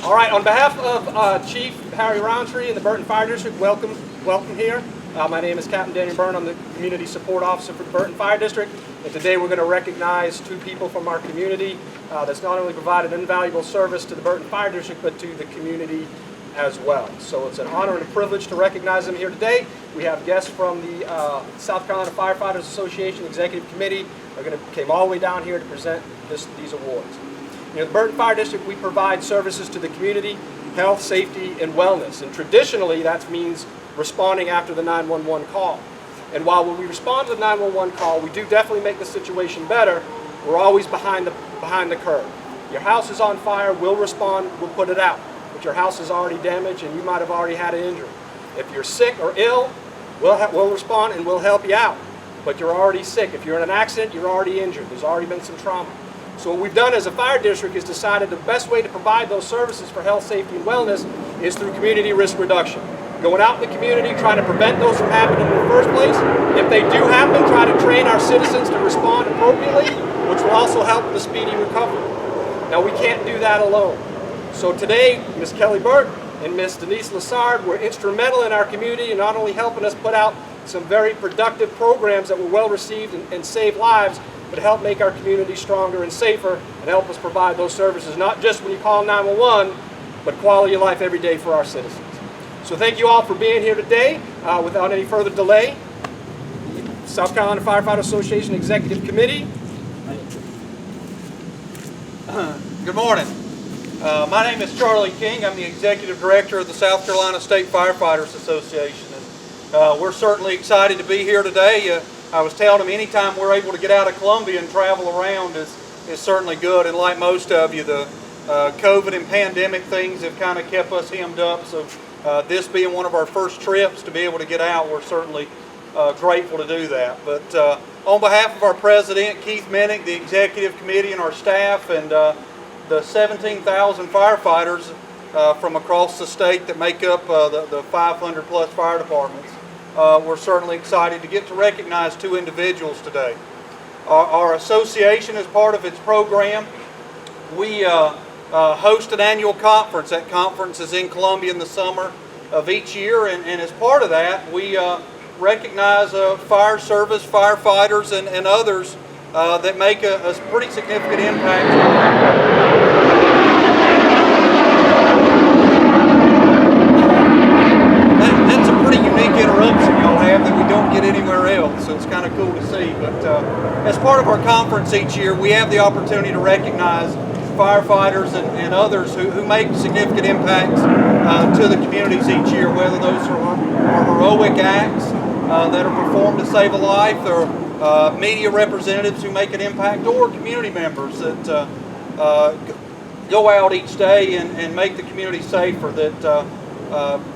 All right, on behalf of Chief Harry Roundtree and the Burton Fire District, welcome here. My name is Captain Daniel Byrne. I'm the Community Support Officer for the Burton Fire District. And today we're going to recognize two people from our community that's not only provided invaluable service to the Burton Fire District, but to the community as well. So it's an honor and a privilege to recognize them here today. We have guests from the South Carolina Firefighters Association Executive Committee came all the way down here to present these awards. You know, the Burton Fire District, we provide services to the community, health, safety, and wellness. And traditionally, that means responding after the 911 call. And while when we respond to the 911 call, we do definitely make the situation better, we're always behind the curve. Your house is on fire, we'll respond, we'll put it out. But your house is already damaged and you might have already had an injury. If you're sick or ill, we'll respond and we'll help you out. But you're already sick. If you're in an accident, you're already injured. There's already been some trauma. So what we've done as a fire district is decided the best way to provide those services for health, safety, and wellness is through community risk reduction. Going out in the community, trying to prevent those from happening in the first place. If they do happen, try to train our citizens to respond appropriately, which will also help with the speedy recovery. Now we can't do that alone. So today, Ms. Kelli Bright Burke and Ms. Denise Lassard were instrumental in our community in not only helping us put out some very productive programs that were well received and save lives, but help make our community stronger and safer and help us provide those services, not just when you call 911, but quality of life every day for our citizens. So thank you all for being here today. Without any further delay, the South Carolina Firefighter Association Executive Committee. Good morning. My name is Charlie King. I'm the Executive Director of the South Carolina State Firefighters Association. And, we're certainly excited to be here today. I was telling them anytime we're able to get out of Columbia and travel around is certainly good. And like most of you, the COVID and pandemic things have kind of kept us hemmed up. So this being one of our first trips to be able to get out, we're certainly grateful to do that. But on behalf of our President, Keith Minnick, the Executive Committee, and our staff, and the 17,000 firefighters from across the state that make up the 500 plus fire departments, we're certainly excited to get to recognize two individuals today. Our association, as part of its program, we host an annual conference. That conference is in Columbia in the summer of each year, and as part of that, we recognize fire service, firefighters, and others that make a pretty significant impact. That's a pretty unique interruption y'all have that we don't get anywhere else, so it's kind of cool to see. But as part of our conference each year, we have the opportunity to recognize firefighters and others who make significant impacts to the communities each year, whether those are heroic acts that are performed to save a life, or media representatives who make an impact, or community members that go out each day and make the community safer. That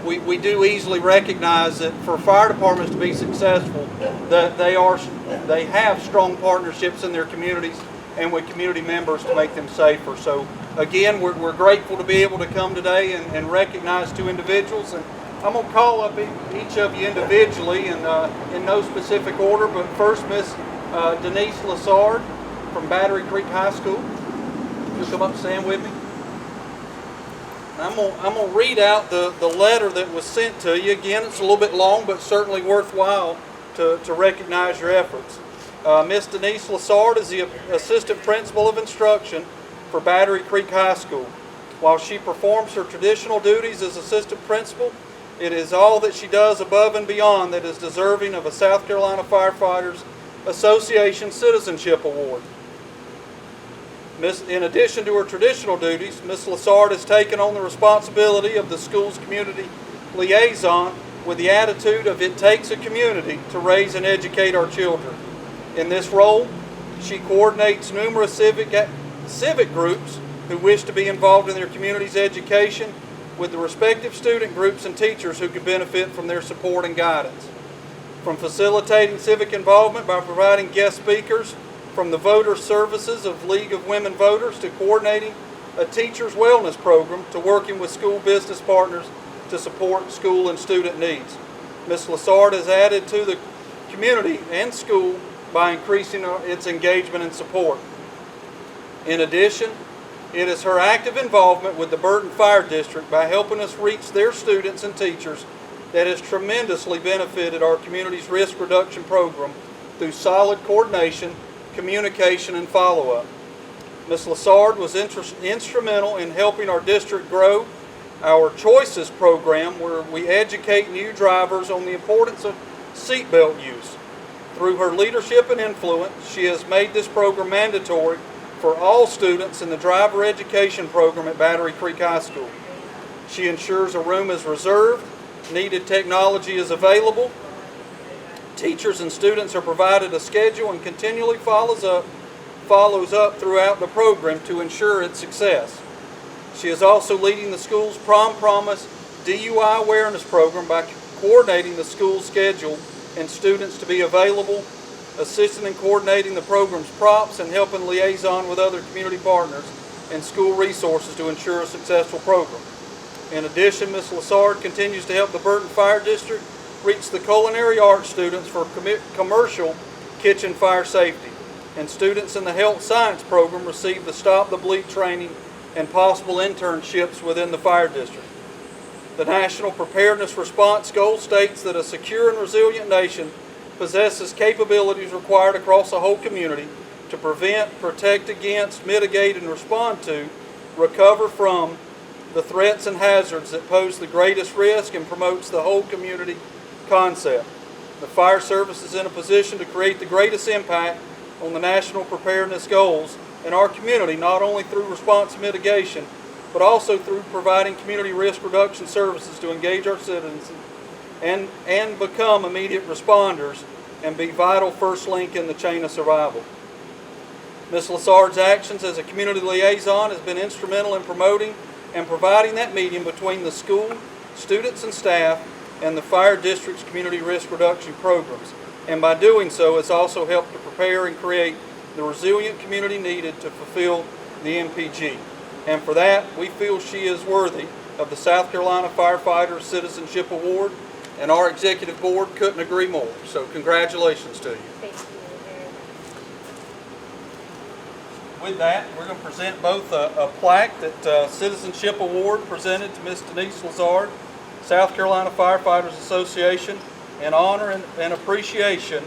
we do easily recognize that for fire departments to be successful, that they have strong partnerships in their communities and with community members to make them safer. So again, we're grateful to be able to come today and recognize two individuals. And I'm going to call up each of you individually and in no specific order, but first Miss Denise Lassard from Battery Creek High School. You'll come up and stand with me. I'm going to read out the letter that was sent to you. Again, it's a little bit long, but certainly worthwhile to recognize your efforts. Miss Denise Lassard is the Assistant Principal of Instruction for Battery Creek High School. While she performs her traditional duties as Assistant Principal, it is all that she does above and beyond that is deserving of a South Carolina Firefighters Association Citizenship Award. In addition to her traditional duties, Ms. Lassard has taken on the responsibility of the school's community liaison with the attitude of it takes a community to raise and educate our children. In this role, she coordinates numerous civic groups who wish to be involved in their community's education with the respective student groups and teachers who could benefit from their support and guidance. From facilitating civic involvement by providing guest speakers from the voter services of League of Women Voters, to coordinating a teacher's wellness program, to working with school business partners to support school and student needs. Ms. Lassard has added to the community and school by increasing its engagement and support. In addition, It is her active involvement with the Burton Fire District by helping us reach their students and teachers that has tremendously benefited our community's risk reduction program through solid coordination, communication, and follow-up. Ms. Lessard was instrumental in helping our district grow our Choices program, where we educate new drivers on the importance of seatbelt use. Through her leadership and influence, she has made this program mandatory for all students in the driver education program at Battery Creek High School. She ensures a room is reserved, needed technology is available, teachers and students are provided a schedule, and continually follows up throughout the program to ensure its success. She is also leading the school's Prom Promise DUI awareness program by coordinating the school's schedule and students to be available, assisting and coordinating the program's props, and helping liaison with other community partners and school resources to ensure a successful program. In addition, Ms. Lassard continues to help the Burton Fire District reach the culinary arts students for commercial kitchen fire safety, and students in the health science program receive the Stop the Bleed training and possible internships within the fire district. The National Preparedness Response Goal states that a secure and resilient nation possesses capabilities required across the whole community to prevent, protect against, mitigate, and respond to, recover from the threats and hazards that pose the greatest risk, and promotes the whole community concept. The fire service is in a position to create the greatest impact on the national preparedness goals in our community, not only through response mitigation, but also through providing community risk reduction services to engage our citizens and become immediate responders and be vital first link in the chain of survival. Ms. Lassard's actions as a community liaison has been instrumental in promoting and providing that medium between the school, students and staff, and the fire district's community risk reduction programs. And by doing so, it's also helped to prepare and create the resilient community needed to fulfill the MPG. And for that, we feel she is worthy of the South Carolina Firefighter Citizenship Award, and our executive board couldn't agree more. So congratulations to you. Thank you very much. With that, we're going to present both a plaque that Citizenship Award presented to Ms. Denise Lassard, South Carolina Firefighters Association, in honor and appreciation,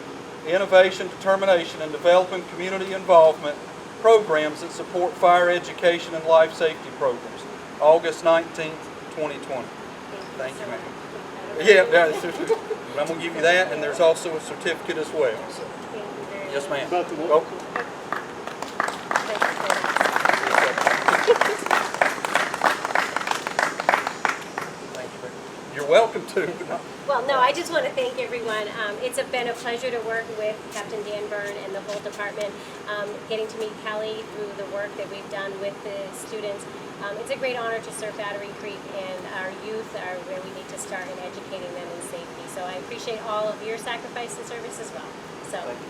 innovation, determination, and developing community involvement programs that support fire education and life safety programs. August 19th, 2020. Thank you, ma'am. Yeah, I'm going to give you that, and there's also a certificate as well. So. Thank you very Yes, ma'am. much. You're welcome to. Well, no, I just want to thank everyone. It's been a pleasure to work with Captain Dan Byrne and the whole department, getting to meet Kelli through the work that we've done with the students. It's a great honor to serve Battery Creek, and our youth are where we need to start in educating them in safety. So I appreciate all of your sacrifice and service as well. So, thank you.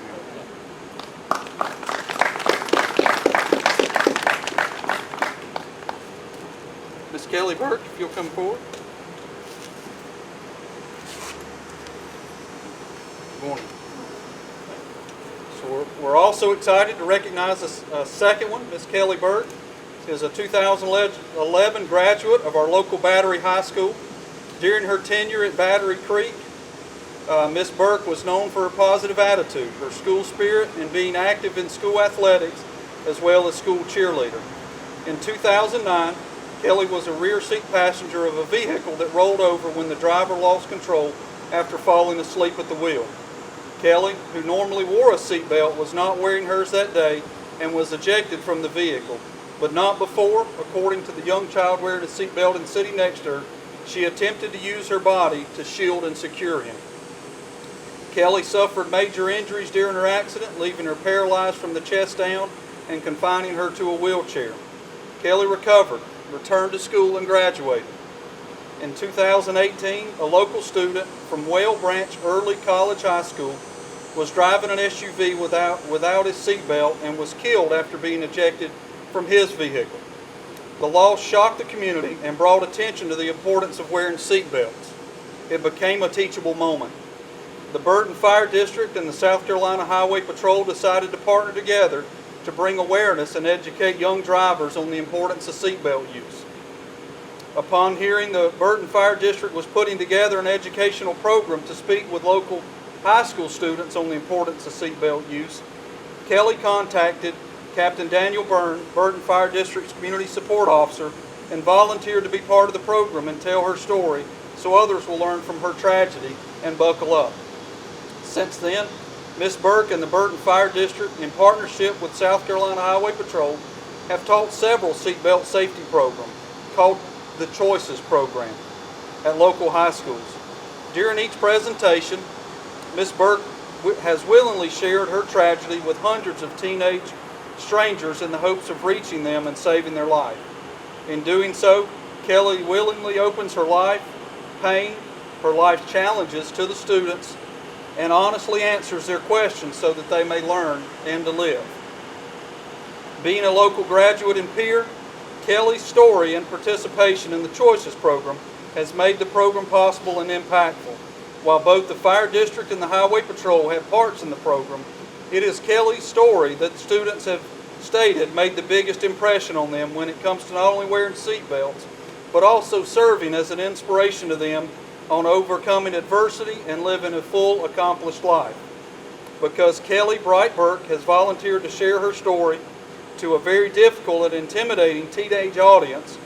Ms. Kelli Bright Burke, if you'll come forward. Good morning. So we're also excited to recognize a second one. Ms. Kelli Bright Burke is a 2011 graduate of our local Battery High School. During her tenure at Battery Creek, Ms. Burke was known for her positive attitude, her school spirit, and being active in school athletics as well as school cheerleader. In 2009, Kelli was a rear seat passenger of a vehicle that rolled over when the driver lost control after falling asleep at the wheel. Kelli, who normally wore a seatbelt, was not wearing hers that day and was ejected from the vehicle, but not before, according to the young child wearing a seatbelt and sitting next to her, she attempted to use her body to shield and secure him. Kelli suffered major injuries during her accident, leaving her paralyzed from the chest down and confining her to a wheelchair. Kelli recovered, returned to school, and graduated. In 2018, a local student from Whale Branch Early College High School was driving an SUV without his seatbelt and was killed after being ejected from his vehicle. The loss shocked the community and brought attention to the importance of wearing seatbelts. It became a teachable moment. The Burton Fire District and the South Carolina Highway Patrol decided to partner together to bring awareness and educate young drivers on the importance of seatbelt use. Upon hearing the Burton Fire District was putting together an educational program to speak with local high school students on the importance of seatbelt use, Kelli contacted Captain Daniel Byrne, Burton Fire District's Community Support Officer, and volunteered to be part of the program and tell her story so others will learn from her tragedy and buckle up. Since then, Ms. Burke and the Burton Fire District, in partnership with South Carolina Highway Patrol, have taught several seatbelt safety programs called the Choices Program at local high schools. During each presentation, Ms. Burke has willingly shared her tragedy with hundreds of teenage strangers in the hopes of reaching them and saving their life. In doing so, Kelli willingly opens her life, pain, her life challenges to the students and honestly answers their questions so that they may learn and to live. Being a local graduate and peer, Kelli's story and participation in the Choices program has made the program possible and impactful. While both the Fire District and the Highway Patrol have parts in the program, it is Kelli's story that students have stated made the biggest impression on them when it comes to not only wearing seat belts, but also serving as an inspiration to them on overcoming adversity and living a full, accomplished life. Because Kelli Bright Burke has volunteered to share her story to a very difficult and intimidating teenage audience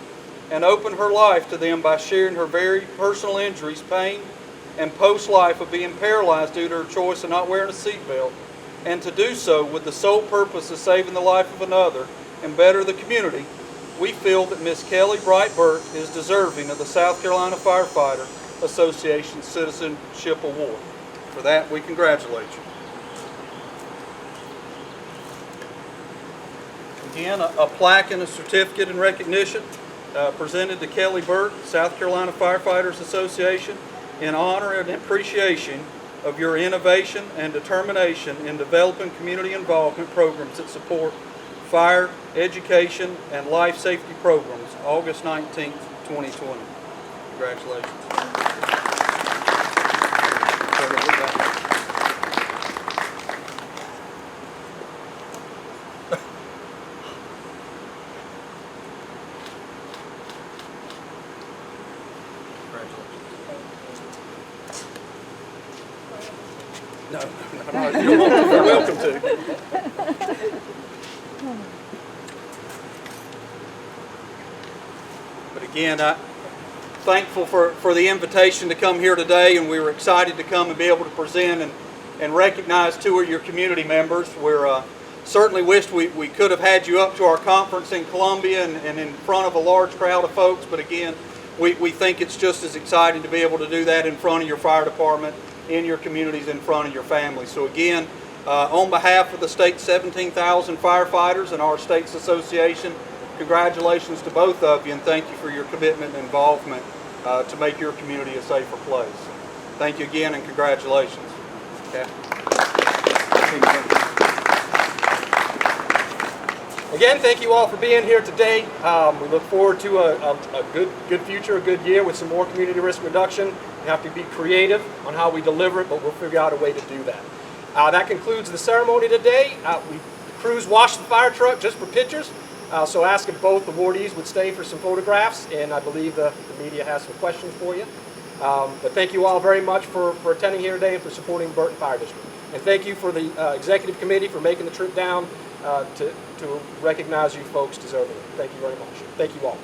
and open her life to them by sharing her very personal injuries, pain, and post-life of being paralyzed due to her choice of not wearing a seatbelt, and to do so with the sole purpose of saving the life of another and better the community, we feel that Ms. Kelli Bright Burke is deserving of the South Carolina Firefighter Association's Citizenship Award. For that, we congratulate you. Again, a plaque and a certificate in recognition presented to Kelli Burke, South Carolina Firefighters Association, in honor and appreciation of your innovation and determination in developing community involvement programs that support fire, education, and life safety programs, August 19th, 2020. Congratulations. No, you're welcome to. But again, I'm thankful for the invitation to come here today, and we were excited to come and be able to present and recognize two of your community members. We're certainly wished we could have had you up to our conference in Columbia and in front of a large crowd of folks, but again, we think it's just as exciting to be able to do that in front of your fire department, in your communities, in front of your family. So again, on behalf of the state's 17,000 firefighters and our state's association, congratulations to both of you, and thank you for your commitment and involvement to make your community a safer place. Thank you again, and congratulations. Okay. Again, thank you all for being here today. We look forward to a good future, a good year with some more community risk reduction. We have to be creative on how we deliver it, but we'll figure out a way to do that. That concludes the ceremony today. The crews washed the fire truck just for pictures, so ask if both awardees would stay for some photographs, and I believe the media has some questions for you. But thank you all very much for attending here today and for supporting Burton Fire District. And thank you for the executive committee for making the trip down to recognize you folks deserving it. Thank you very much. Thank you all.